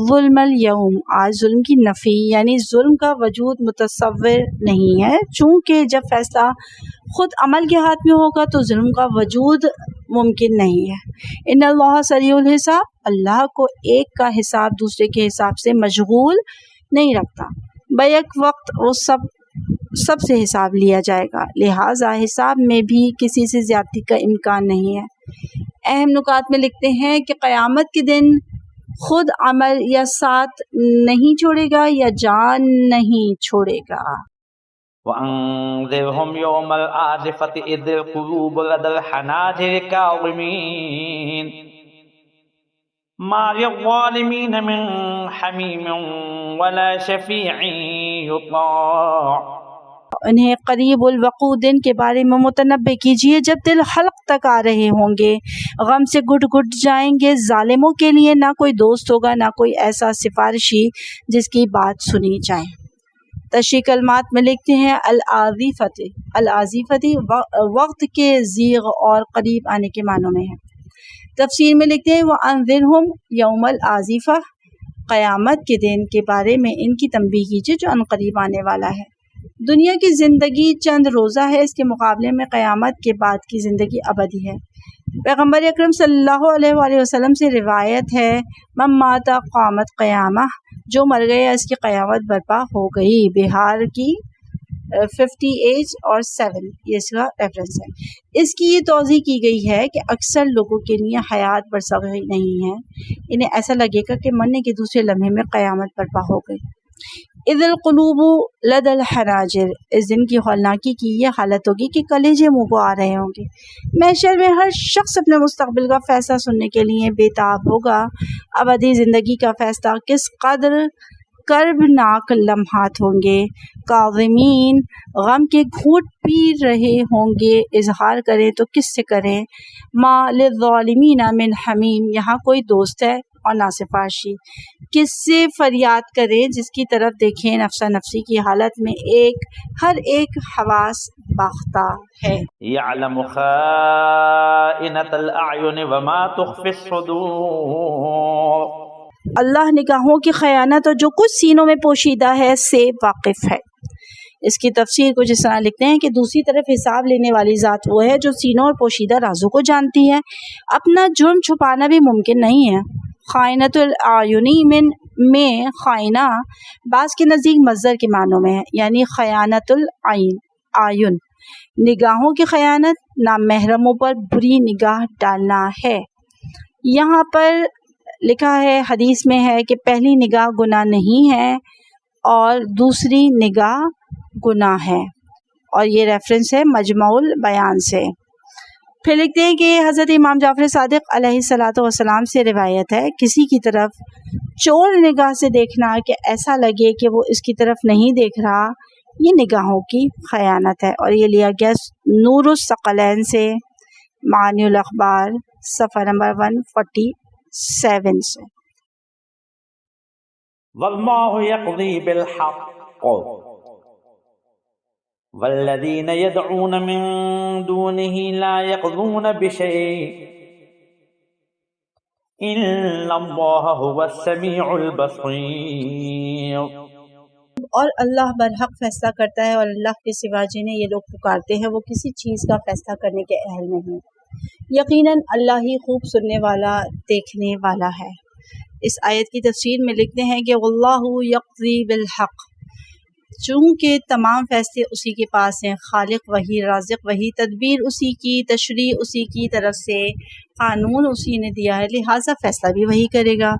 ظلم اليوم، آج ظلم کی نفی، یعنی ظلم کا وجود متصور نہیں ہے، چونکہ جب فیصلہ خود عمل کے ہاتھ میں ہوگا تو ظلم کا وجود ممکن نہیں ہے۔ ان اللہ سریع الحساب، اللہ کو ایک کا حساب دوسرے کے حساب سے مشغول نہیں رکھتا، بیک وقت وہ سب سے حساب لیا جائے گا، لہٰذا حساب میں بھی کسی سے زیادتی کا امکان نہیں ہے۔ اہم نکات میں لکھتے ہیں کہ قیامت کے دن خود عمل یا ساتھ نہیں چھوڑے گا یا جان نہیں چھوڑے گا۔ وَأَنذِرْهُمْ يَوْمَ الْآزِفَةِ إِذِ الْقُلُوبُ لَدَى الْحَنَاجِرِ كَاظِمِينَ مَا لِلظَّالِمِينَ مِنْ حَمِيمٍ وَلَا شَفِيعٍ يُطَاعُ۔ انہیں قریب الوقوع دن کے بارے میں متنبع کیجیے جب دل حلق تک آ رہے ہوں گے، غم سے گھٹ گھٹ جائیں گے، ظالموں کے لیے نہ کوئی دوست ہوگا، نہ کوئی ایسا سفارشی جس کی بات سنی جائے۔ تشریح کلمات میں لکھتے ہیں العازفتی وقت کے زیغ اور قریب آنے کے معنوں میں ہے۔ تفسیر میں لکھتے ہیں وَأَنذِرْهُمْ یوم العازفہ، قیامت کے دن کے بارے میں ان کی تنبیہ کیجیے جو ان قریب آنے والا ہے۔ دنیا کی زندگی چند روزہ ہے، اس کے مقابلے میں قیامت کے بعد کی زندگی ابدی ہے۔ پیغمبر اکرم صلی اللہ علیہ وآلہ وسلم سے روایت ہے من مات قامت قیامہ، جو مر گیا اس کی قیامت برپا ہو گئی۔ بہار کی 58 اور 7 یہ اس کا ریفرنس ہے۔ اس کی یہ توضیح کی گئی ہے کہ اکثر لوگوں کے لیے حیات برزخی نہیں ہے، انہیں ایسا لگے گا کہ مرنے کے دوسرے لمحے میں قیامت برپا ہو گئی۔ اذ القلوب لدى الحناجر، اس دن کی ہولناکی کی یہ حالت ہوگی کہ کلیجے منہ کو آ رہے ہوں گے۔ محشر میں ہر شخص اپنے مستقبل کا فیصلہ سننے کے لیے بےتاب ہوگا۔ ابدی زندگی کا فیصلہ کس قدر کربناک لمحات ہوں گے۔ کاظمین، غم کے گھونٹ پی رہے ہوں گے، اظہار کریں تو کس سے کریں۔ ما للظالمین من حمیم، یہاں کوئی دوست ہے اور نہ سفارشی۔ کس سے فریاد کریں، جس کی طرف دیکھیں نفسا نفسی کی حالت میں ہر ایک حواس باختہ ہے۔ یعلم خائنۃ الاعین وما تخفی الصدور، اللہ نگاہوں کی خیانت اور جو کچھ سینوں میں پوشیدہ ہے سے واقف ہے۔ اس کی تفسیر کچھ اس طرح لکھتے ہیں کہ دوسری طرف حساب لینے والی ذات وہ ہے جو سینوں اور پوشیدہ رازوں کو جانتی ہے، اپنا جرم چھپانا بھی ممکن نہیں ہے۔ خائنۃ الاعینی میں خائنہ بعض کے نزدیک مصدر کے معنوں میں ہے، یعنی خیانت اعین نگاہوں کی خیانت، نامحرموں پر بری نگاہ ڈالنا ہے۔ یہاں پر لکھا ہے حدیث میں ہے کہ پہلی نگاہ گناہ نہیں ہے اور دوسری نگاہ گناہ ہے، اور یہ ریفرنس ہے مجمع البیان سے۔ پھر لکھتے ہیں کہ حضرت امام جعفر صادق علیہ الصلوۃ والسلام سے روایت ہے کسی کی طرف چور نگاہ سے دیکھنا کہ ایسا لگے کہ وہ اس کی طرف نہیں دیکھ رہا، یہ نگاہوں کی خیانت ہے، اور یہ لیا گیا نور الثقلین سے، معانی الاخبار صفحہ نمبر 147 سے۔ واللہ یقضی بالحق والذین یدعون من دونه لا يقضون بشیء ان اللہ هو السمیع البصیر، اور اللہ برحق فیصلہ کرتا ہے، اور اللہ کے سوا جنہیں یہ لوگ پکارتے ہیں وہ کسی چیز کا فیصلہ کرنے کے اہل نہیں۔ یقیناً اللہ ہی خوب سننے والا، دیکھنے والا ہے۔ اس آیت کی تفسیر میں لکھتے ہیں کہ واللہ یقضی بالحق، چونکہ تمام فیصلے اسی کے پاس ہیں، خالق وہی، رازق وہی، تدبیر اسی کی، تشریع اسی کی طرف سے، قانون اسی نے دیا ہے، لہٰذا فیصلہ بھی وہی کرے گا۔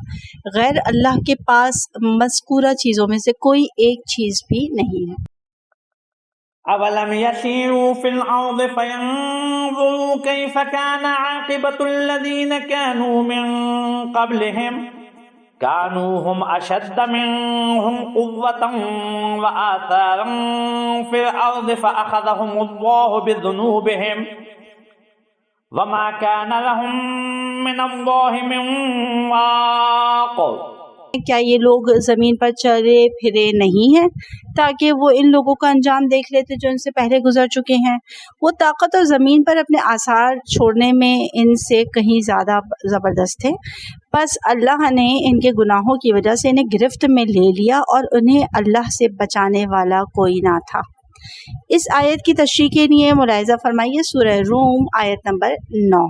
غیر اللہ کے پاس مذکورہ چیزوں میں سے کوئی ایک چیز بھی نہیں ہے۔ اولم یسیروا فی الارض فینظروا کیف کان عاقبۃ الذین کانوا من قبلہم كانوا هم أشد منهم قوة وآثارا في الأرض فأخذهم الله بذنوبهم وما كان لهم من الله من واق۔ کیا یہ لوگ زمین پر چلے پھرے نہیں ہیں تاکہ وہ ان لوگوں کا انجام دیکھ لیتے جو ان سے پہلے گزر چکے ہیں؟ وہ طاقت اور زمین پر اپنے آثار چھوڑنے میں ان سے کہیں زیادہ زبردست تھے، بس اللہ نے ان کے گناہوں کی وجہ سے انہیں گرفت میں لے لیا اور انہیں اللہ سے بچانے والا کوئی نہ تھا۔ اس آیت کی تشریح کے لیے ملاحظہ فرمائیے سورہ روم آیت نمبر 9۔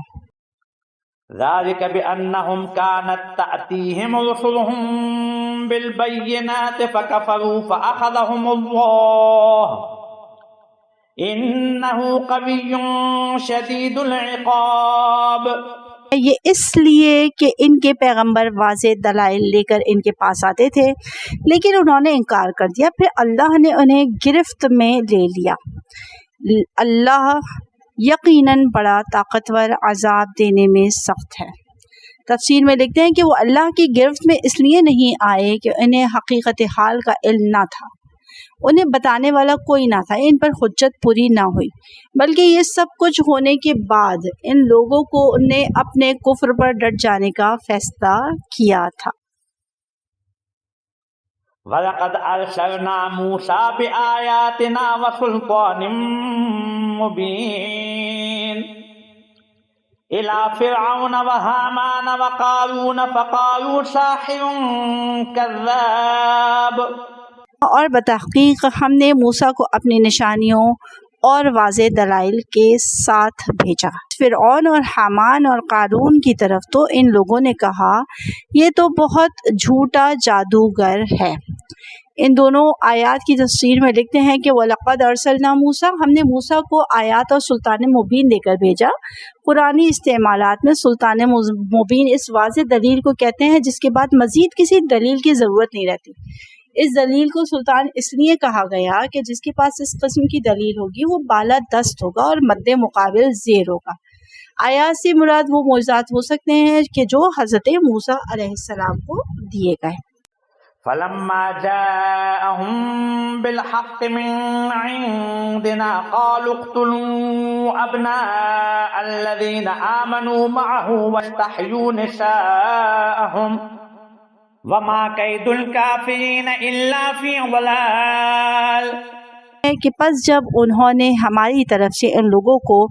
ذلك بأنهم كانت تأتيهم رسلهم بالبينات فكفروا فأخذهم الله إنه قوي شديد العقاب۔ یہ اس لیے کہ ان کے پیغمبر واضح دلائل لے کر ان کے پاس آتے تھے، لیکن انہوں نے انکار کر دیا، پھر اللہ نے انہیں گرفت میں لے لیا۔ اللہ یقیناً بڑا طاقتور، عذاب دینے میں سخت ہے۔ تفسیر میں لکھتے ہیں کہ وہ اللہ کی گرفت میں اس لیے نہیں آئے کہ انہیں حقیقت حال کا علم نہ تھا، انہیں بتانے والا کوئی نہ تھا، ان پر حجت پوری نہ ہوئی، بلکہ یہ سب کچھ ہونے کے بعد ان لوگوں کو نے اپنے کفر پر ڈٹ جانے کا فیصلہ کیا تھا۔ وَلَقَدْ أَرْسَلْنَا مُوسَى بِآيَاتِنَا وَسُلْطَانٍ مُبِينٍ إِلَى فِرْعَوْنَ وَهَامَانَ وَقَارُونَ فَقَالُوا سَاحِرٌ كَذَّابٌ۔ اور بتحقیق ہم نے موسیٰ کو اپنی نشانیوں اور واضح دلائل کے ساتھ بھیجا۔ فرعون اور حامان اور قارون کی طرف تو ان لوگوں نے کہا یہ تو بہت جھوٹا جادوگر ہے۔ ان دونوں آیات کی تفسیر میں لکھتے ہیں کہ وَلَقَدْ أَرْسَلْنَا مُوسَىٰ، ہم نے موسیٰ کو آیات اور سلطان مبین دے کر بھیجا۔ قرآنی استعمالات میں سلطان مبین اس واضح دلیل کو کہتے ہیں جس کے بعد مزید کسی دلیل کی ضرورت نہیں رہتی۔ اس دلیل کو سلطان اس لیے کہا گیا کہ جس کے پاس اس قسم کی دلیل ہوگی وہ بالا دست ہوگا اور مد مقابل زیر ہوگا۔ آیات سے مراد وہ معجزات ہو سکتے ہیں کہ جو حضرت موسیٰ علیہ السلام کو دیے گئے۔ فَلَمَّا جَاءَهُم بِالْحَقِّ مِنْ عِنْدِنَا قَالُوا اقْتُلُوا أَبْنَاءَ الَّذِينَ آمَنُوا مَعَهُ وَاسْتَحْيُوا نِسَاءَهُمْ وَمَا كَيْدُ الْكَافِرِينَ إِلَّا فِي ضَلَالٍ۔ کہ پس جب انہوں نے ہماری طرف سے ان لوگوں کو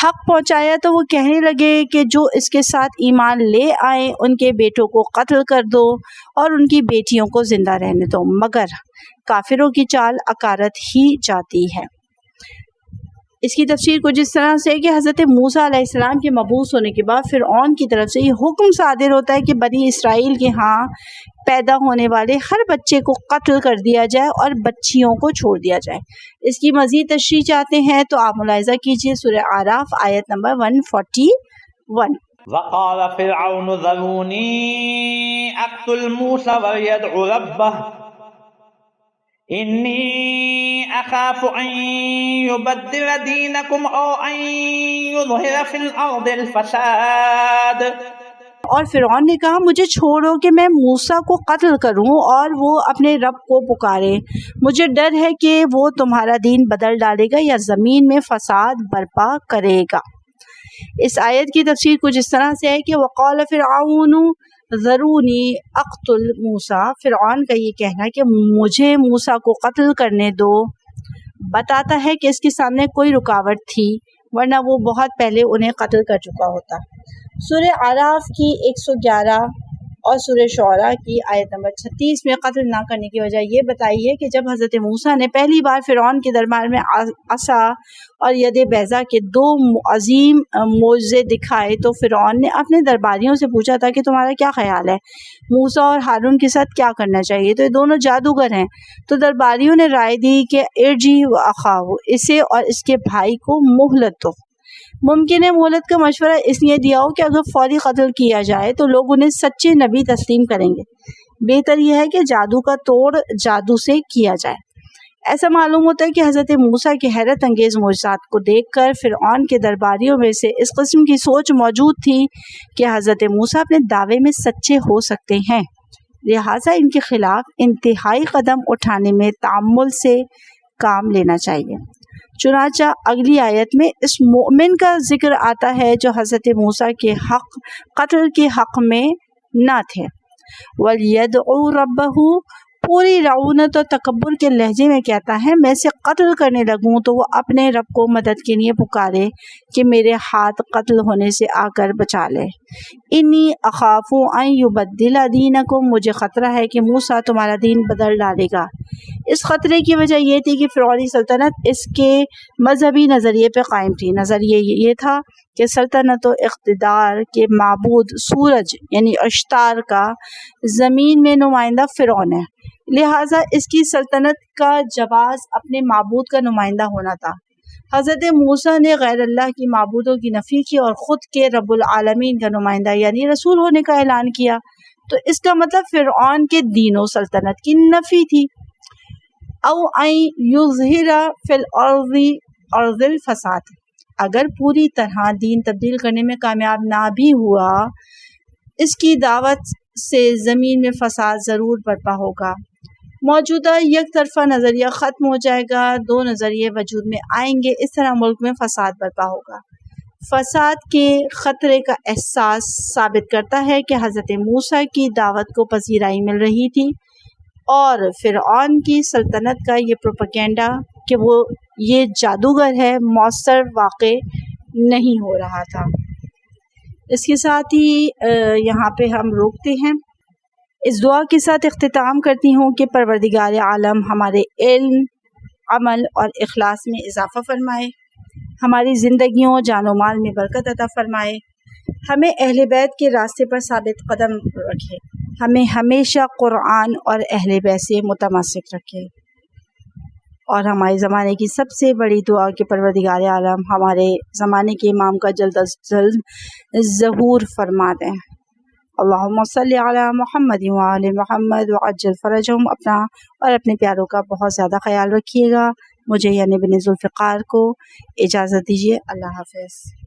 حق پہنچایا تو وہ کہنے لگے کہ جو اس کے ساتھ ایمان لے آئیں ان کے بیٹوں کو قتل کر دو اور ان کی بیٹیوں کو زندہ رہنے دو، مگر کافروں کی چال اکارت ہی جاتی ہے۔ اس کی تفسیر کچھ اس طرح سے ہے کہ حضرت موسیٰ علیہ السلام کے مبعوث ہونے کے بعد فرعون کی طرف سے یہ حکم صادر ہوتا ہے کہ بنی اسرائیل کے ہاں پیدا ہونے والے ہر بچے کو قتل کر دیا جائے اور بچیوں کو چھوڑ دیا جائے۔ اس کی مزید تشریح چاہتے ہیں تو آپ ملاحظہ کیجئے سورہ اعراف آیت نمبر 141۔ وَقَالَ فِرْعَوْنُ ذَرُونِي أَقْتُلْ مُوسَىٰ وَلْيَدْعُ رَبَّهُ إِنِّي أَخَافُ أَن يُبَدِّلَ دِينَكُمْ أَوْ أَن يُظْهِرَ فِي الْأَرْضِ الْفَسَادَ۔ اور فرعون نے کہا مجھے چھوڑو کہ میں موسیٰ کو قتل کروں اور وہ اپنے رب کو پکارے، مجھے ڈر ہے کہ وہ تمہارا دین بدل ڈالے گا یا زمین میں فساد برپا کرے گا۔ اس آیت کی تفسیر کچھ اس طرح سے ہے کہ وقال فرعون ذرونی اقتل موسیٰ، فرعون کا یہ کہنا کہ مجھے موسیٰ کو قتل کرنے دو بتاتا ہے کہ اس کے سامنے کوئی رکاوٹ تھی، ورنہ وہ بہت پہلے انہیں قتل کر چکا ہوتا۔ سورہ اعراف کی 111 اور سورہ شعراء کی آیت نمبر 36 میں قتل نہ کرنے کی وجہ یہ بتائی ہے کہ جب حضرت موسیٰ نے پہلی بار فرعون کے دربار میں عصا اور ید بیضا کے دو عظیم معجزے دکھائے تو فرعون نے اپنے درباریوں سے پوچھا تھا کہ تمہارا کیا خیال ہے، موسیٰ اور ہارون کے ساتھ کیا کرنا چاہیے؟ تو یہ دونوں جادوگر ہیں۔ تو درباریوں نے رائے دی کہ ارجی و اخاہ، اسے اور اس کے بھائی کو مہلت دو۔ ممکن ہے مہلت کا مشورہ اس لیے دیا ہو کہ اگر فوری قتل کیا جائے تو لوگ انہیں سچے نبی تسلیم کریں گے، بہتر یہ ہے کہ جادو کا توڑ جادو سے کیا جائے۔ ایسا معلوم ہوتا ہے کہ حضرت موسیٰ کے حیرت انگیز معجزات کو دیکھ کر فرعون کے درباریوں میں سے اس قسم کی سوچ موجود تھی کہ حضرت موسیٰ اپنے دعوے میں سچے ہو سکتے ہیں، لہٰذا ان کے خلاف انتہائی قدم اٹھانے میں تعمل سے کام لینا چاہیے۔ چنانچہ اگلی آیت میں اس مومن کا ذکر آتا ہے جو حضرت موسیٰ کے حق قتل کے حق میں نہ تھے۔ وَلْيَدْعُ رَبَّهُ پوری رعونت اور تکبر کے لہجے میں کہتا ہے میں اسے قتل کرنے لگوں تو وہ اپنے رب کو مدد کے لیے پکارے کہ میرے ہاتھ قتل ہونے سے آ کر بچا لے۔ انی اخاف ان یبدل دینکم، مجھے خطرہ ہے کہ موسیٰ تمہارا دین بدل ڈالے گا۔ اس خطرے کی وجہ یہ تھی کہ فرعونی سلطنت اس کے مذہبی نظریے پہ قائم تھی۔ نظریہ یہ تھا کہ سلطنت و اقتدار کے معبود سورج یعنی اشتار کا زمین میں نمائندہ فرعون ہے، لہٰذا اس کی سلطنت کا جواز اپنے معبود کا نمائندہ ہونا تھا۔ حضرت موسیٰ نے غیر اللہ کی معبودوں کی نفی کی اور خود کے رب العالمین کا نمائندہ یعنی رسول ہونے کا اعلان کیا، تو اس کا مطلب فرعون کے دین و سلطنت کی نفی تھی۔ او ان یظہر فی الارض الفساد، اگر پوری طرح دین تبدیل کرنے میں کامیاب نہ بھی ہوا، اس کی دعوت سے زمین میں فساد ضرور برپا ہوگا۔ موجودہ یک طرفہ نظریہ ختم ہو جائے گا، دو نظریے وجود میں آئیں گے، اس طرح ملک میں فساد برپا ہوگا۔ فساد کے خطرے کا احساس ثابت کرتا ہے کہ حضرت موسیٰ کی دعوت کو پذیرائی مل رہی تھی اور فرعون کی سلطنت کا یہ پروپیگنڈا کہ وہ یہ جادوگر ہے مؤثر واقع نہیں ہو رہا تھا۔ اس کے ساتھ ہی یہاں پہ ہم روکتے ہیں۔ اس دعا کے ساتھ اختتام کرتی ہوں کہ پروردگار عالم ہمارے علم، عمل اور اخلاص میں اضافہ فرمائے، ہماری زندگیوں جان و مال میں برکت عطا فرمائے، ہمیں اہل بیت کے راستے پر ثابت قدم رکھے، ہمیں ہمیشہ قرآن اور اہل بیت سے متمسک رکھے، اور ہمارے زمانے کی سب سے بڑی دعا کہ پروردگار عالم ہمارے زمانے کے امام کا جلد از جلد ظہور فرما دیں۔ اللہم صلی علی محمد وآل محمد وعجل فرجہم۔ اپنا اور اپنے پیاروں کا بہت زیادہ خیال رکھیے گا۔ مجھے یعنی بن ذوالفقار کو اجازت دیجیے۔ اللہ حافظ۔